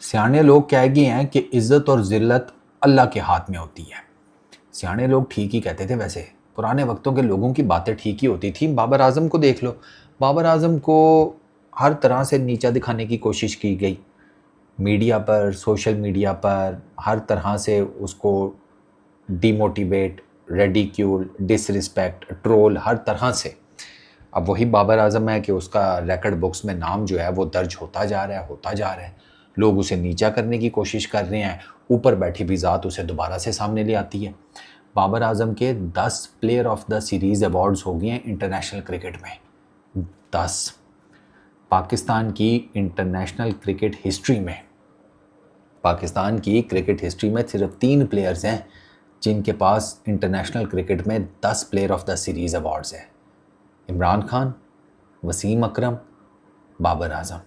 सियाने लोग कह गए हैं कि इज्जत और जिल्लत अल्लाह के हाथ में होती है। सियाने लोग ठीक ही कहते थे। वैसे पुराने वक्तों के लोगों की बातें ठीक ही होती थी। बाबर आजम को देख लो। बाबर आजम को हर तरह से नीचा दिखाने की कोशिश की गई, मीडिया पर, सोशल मीडिया पर, हर तरह से उसको डीमोटिवेट, रेडिक्यूल, डिसरिस्पेक्ट, ट्रोल, हर तरह से। अब वही बाबर आजम है कि उसका रिकॉर्ड बुक्स में नाम जो है वो दर्ज होता जा रहा है, होता जा रहा है। लोग उसे नीचा करने की कोशिश कर रहे हैं, ऊपर बैठी भी ज़ात उसे दोबारा से सामने ले आती है। बाबर आजम के 10 player of the series awards हो गए हैं इंटरनेशनल क्रिकेट में। 10। पाकिस्तान की इंटरनेशनल क्रिकेट हिस्ट्री में, पाकिस्तान की क्रिकेट हिस्ट्री में सिर्फ 3 प्लेयर्स हैं जिनके पास इंटरनेशनल क्रिकेट में 10 player of the series awards हैं। इमरान खान, वसीम अकरम, बाबर आजम।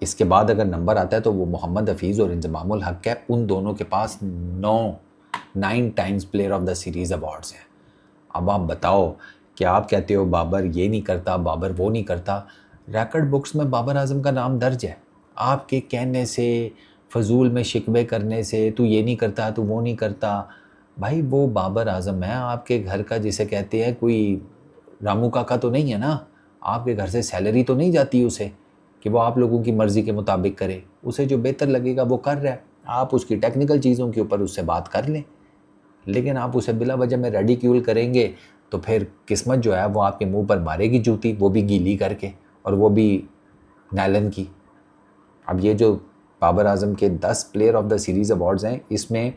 इसके बाद अगर नंबर आता है तो वो मोहम्मद हफीज़ और इंजमामुल हक है। उन दोनों के पास 9 times player of the series awards हैं। अब आप बताओ कि आप कहते हो बाबर ये नहीं करता, बाबर वो नहीं करता। रिकॉर्ड बुक्स में बाबर आजम का नाम दर्ज है। आपके कहने से, फजूल में शिकवे करने से, तू ये नहीं करता, तू वो नहीं करता, भाई वो बाबर आजम है आपके घर का, जिसे कहते हैं कोई रामू काका तो नहीं है ना। आपके घर से सैलरी तो नहीं जाती उसे कि वो आप लोगों की मर्ज़ी के मुताबिक करे। उसे जो बेहतर लगेगा वो कर रहा है। आप उसकी टेक्निकल चीज़ों के ऊपर उससे बात कर लें, लेकिन आप उसे बिला वजह में रेडिक्यूल करेंगे तो फिर किस्मत जो है वो आपके मुंह पर मारेगी जूती, वो भी गीली करके, और वो भी नैलन की। अब ये जो बाबर आजम के 10 player of the series awards हैं, इसमें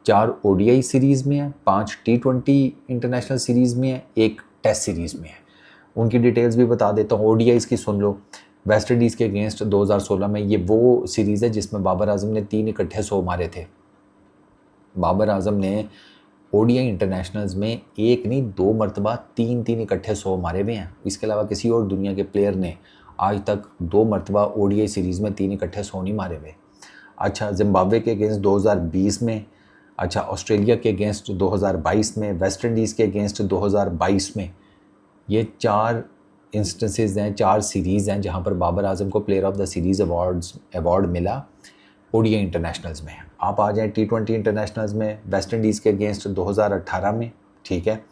4 ओडीआई सीरीज़ में है, 5 T20 इंटरनेशनल सीरीज़ में है, 1 टेस्ट सीरीज़ में है। उनकी डिटेल्स भी बता देता हूँ। ओडीआईज़ की सुन लो। वेस्ट इंडीज़ के अगेंस्ट 2016 में, ये वो सीरीज़ है जिसमें बाबर आजम ने 3 इकट्ठे 100 मारे थे। बाबर आजम ने ओडीआई इंटरनेशनल्स में एक नहीं 2 मरतबा 3 इकट्ठे 100 मारे हुए हैं। इसके अलावा किसी और दुनिया के प्लेयर ने आज तक 2 मरतबा ओडीआई सीरीज़ में 3 इकट्ठे 100 नहीं मारे हुए। अच्छा, जिम्बाब्वे के अगेंस्ट 2020 में, अच्छा ऑस्ट्रेलिया के अगेंस्ट 2022 में, वेस्ट इंडीज़ के अगेंस्ट 2022 में। ये 4 इंस्टेंसेस हैं, 4 सीरीज़ हैं जहां पर बाबर आजम को player of the series award मिला ओडीआई इंटरनेशनल्स में। आप आ जाएं T20 इंटरनेशनल्स में, वेस्ट इंडीज़ के अगेंस्ट 2018 में, ठीक है,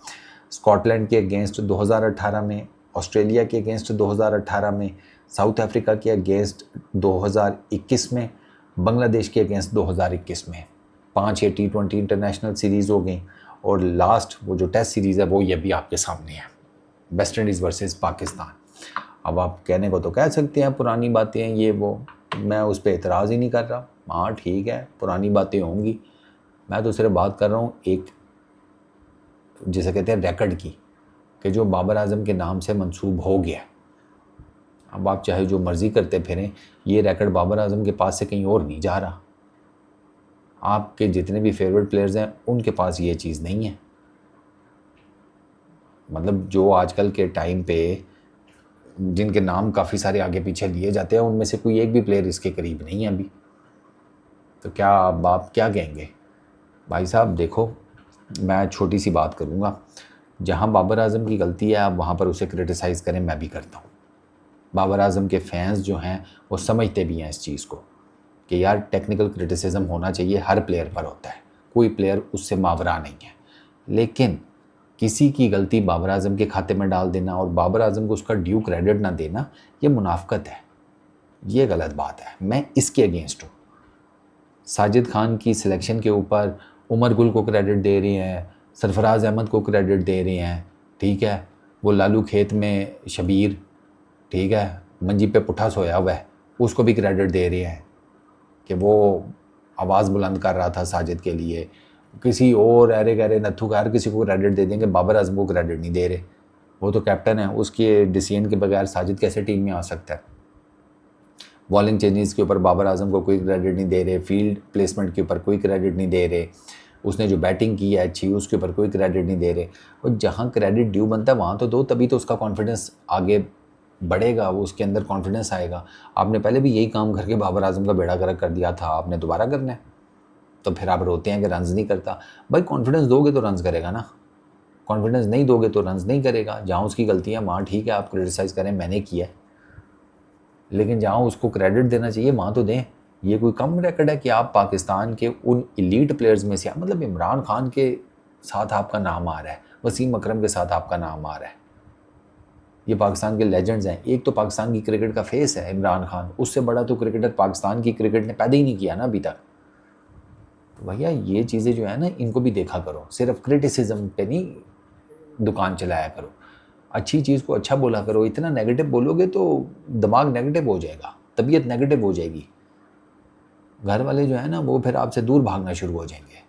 स्कॉटलैंड के अगेंस्ट 2018 में, ऑस्ट्रेलिया के अगेंस्ट 2018 में, साउथ अफ्रीका के अगेंस्ट 2021 में, बांग्लादेश के अगेंस्ट 2021 में। 5 ये T20 इंटरनेशनल सीरीज़ हो गई। और लास्ट वो जो टेस्ट सीरीज़ है वो ये भी आपके सामने है, वेस्ट इंडीज़ वर्सेस पाकिस्तान। अब आप कहने को तो कह सकते हैं पुरानी बातें हैं ये वो, मैं उस पर एतराज़ ही नहीं कर रहा। हाँ ठीक है, पुरानी बातें होंगी, मैं तो सिर्फ बात कर रहा हूँ एक, जिसे कहते हैं रिकॉर्ड की, कि जो बाबर आजम के नाम से मंसूब हो गया। अब आप चाहे जो मर्ज़ी करते फिरें, ये रिकॉर्ड बाबर आजम के पास से कहीं और नहीं जा रहा। आपके जितने भी फेवरेट प्लेयर्स हैं उनके पास ये चीज़ नहीं है। मतलब जो आजकल के टाइम पे जिनके नाम काफ़ी सारे आगे पीछे लिए जाते हैं, उनमें से कोई एक भी प्लेयर इसके करीब नहीं है अभी। तो क्या आप क्या कहेंगे? भाई साहब देखो, मैं छोटी सी बात करूँगा, जहाँ बाबर आजम की गलती है आप वहाँ पर उसे क्रिटिसाइज़ करें, मैं भी करता हूँ। बाबर आजम के फैंस जो हैं वो समझते भी हैं इस चीज़ को कि यार टेक्निकल क्रिटिसिज्म होना चाहिए, हर प्लेयर पर होता है, कोई प्लेयर उससे मावरा नहीं है। लेकिन किसी की गलती बाबर आजम के खाते में डाल देना और बाबर आजम को उसका ड्यू क्रेडिट ना देना, ये मुनाफकत है, ये गलत बात है। मैं इसके अगेंस्ट हूँ। साजिद खान की सिलेक्शन के ऊपर उमर गुल को क्रेडिट दे रहे हैं, सरफराज अहमद को क्रेडिट दे रहे हैं, ठीक है, वो लालू खेत में शबीर, ठीक है, मंजी पे पुट्ठा सोया हुआ है, उसको भी क्रेडिट दे रहे हैं कि वो आवाज़ बुलंद कर रहा था साजिद के लिए। किसी और अरे गहरे नत्थू का हर किसी को क्रेडिट दे देंगे, बाबर आजम को क्रेडिट नहीं दे रहे। वो तो कैप्टन है, उसके डिसीजन के बगैर साजिद कैसे टीम में आ सकता है। बॉलिंग चेंजेस के ऊपर बाबर आजम को कोई क्रेडिट नहीं दे रहे, फील्ड प्लेसमेंट के ऊपर कोई क्रेडिट नहीं दे रहे, उसने जो बैटिंग की है अच्छी उसके ऊपर कोई क्रेडिट नहीं दे रहे। और जहाँ क्रेडिट ड्यू बनता है वहाँ तो दो, तभी तो उसका कॉन्फिडेंस आगे बढ़ेगा, वो उसके अंदर कॉन्फिडेंस आएगा। आपने पहले भी यही काम करके बाबर आजम का बेड़ा गर्क कर दिया था, आपने दोबारा करना है, तो फिर आप रोते हैं कि रन्स नहीं करता। भाई कॉन्फिडेंस दोगे तो रन्स करेगा ना, कॉन्फिडेंस नहीं दोगे तो रन्स नहीं करेगा। जहाँ उसकी गलती है वहाँ ठीक है, आप क्रिटिसाइज़ करें, मैंने किया है, लेकिन जहाँ उसको क्रेडिट देना चाहिए वहाँ तो दें। ये कोई कम रिकॉर्ड है कि आप पाकिस्तान के उन एलीट प्लेयर्स में से, मतलब इमरान खान के साथ आपका नाम आ रहा है, वसीम अकरम के साथ आपका नाम आ रहा है, ये पाकिस्तान के लेजेंड्स हैं। एक तो पाकिस्तान की क्रिकेट का फेस है इमरान खान, उससे बड़ा तो क्रिकेटर पाकिस्तान की क्रिकेट ने पैदा ही नहीं किया ना अभी तक। तो भैया ये चीज़ें जो है ना, इनको भी देखा करो, सिर्फ क्रिटिसिज्म पे नहीं दुकान चलाया करो, अच्छी चीज़ को अच्छा बोला करो। इतना नेगेटिव बोलोगे तो दिमाग नेगेटिव हो जाएगा, तबीयत नेगेटिव हो जाएगी, घर वाले जो है ना वो फिर आपसे दूर भागना शुरू हो जाएंगे।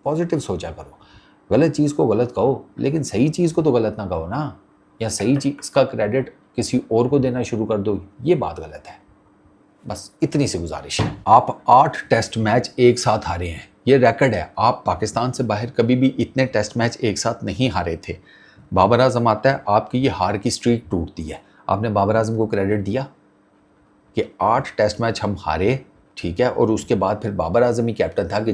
पॉजिटिव सोचा करो, गलत चीज़ को गलत कहो, लेकिन सही चीज़ को तो गलत ना कहो ना, या सही चीज़ का क्रेडिट किसी और को देना शुरू कर दो, ये बात गलत है। बस इतनी सी गुजारिश है। आप 8 टेस्ट मैच एक साथ हारे हैं, ये रिकॉर्ड है। आप पाकिस्तान से बाहर कभी भी इतने टेस्ट मैच एक साथ नहीं हारे थे। बाबर आजम आता है, आपकी ये हार की स्ट्रीक टूटती है। आपने बाबर आजम को क्रेडिट दिया कि 8 टेस्ट मैच हम हारे, ठीक है, और उसके बाद फिर बाबर आजम ही कैप्टन था कि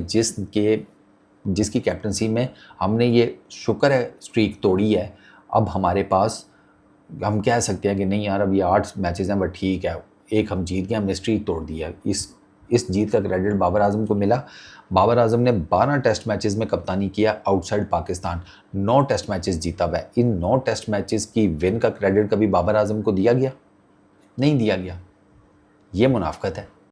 जिसकी कैप्टनसी में हमने ये शुक्र है स्ट्रीक तोड़ी है। अब हमारे पास, हम कह सकते हैं कि नहीं यार अब ये 8 मैचेस हैं, बट ठीक है, एक हम जीत गए, हमने स्ट्रीक तोड़ दी है। इस जीत का क्रेडिट बाबर आजम को मिला। बाबर आजम ने 12 टेस्ट मैचेस में कप्तानी किया आउटसाइड पाकिस्तान, 9 टेस्ट मैचेस जीता हुआ है। इन 9 टेस्ट मैचेस की विन का क्रेडिट कभी बाबर आजम को दिया गया? नहीं दिया गया। ये मुनाफकत है।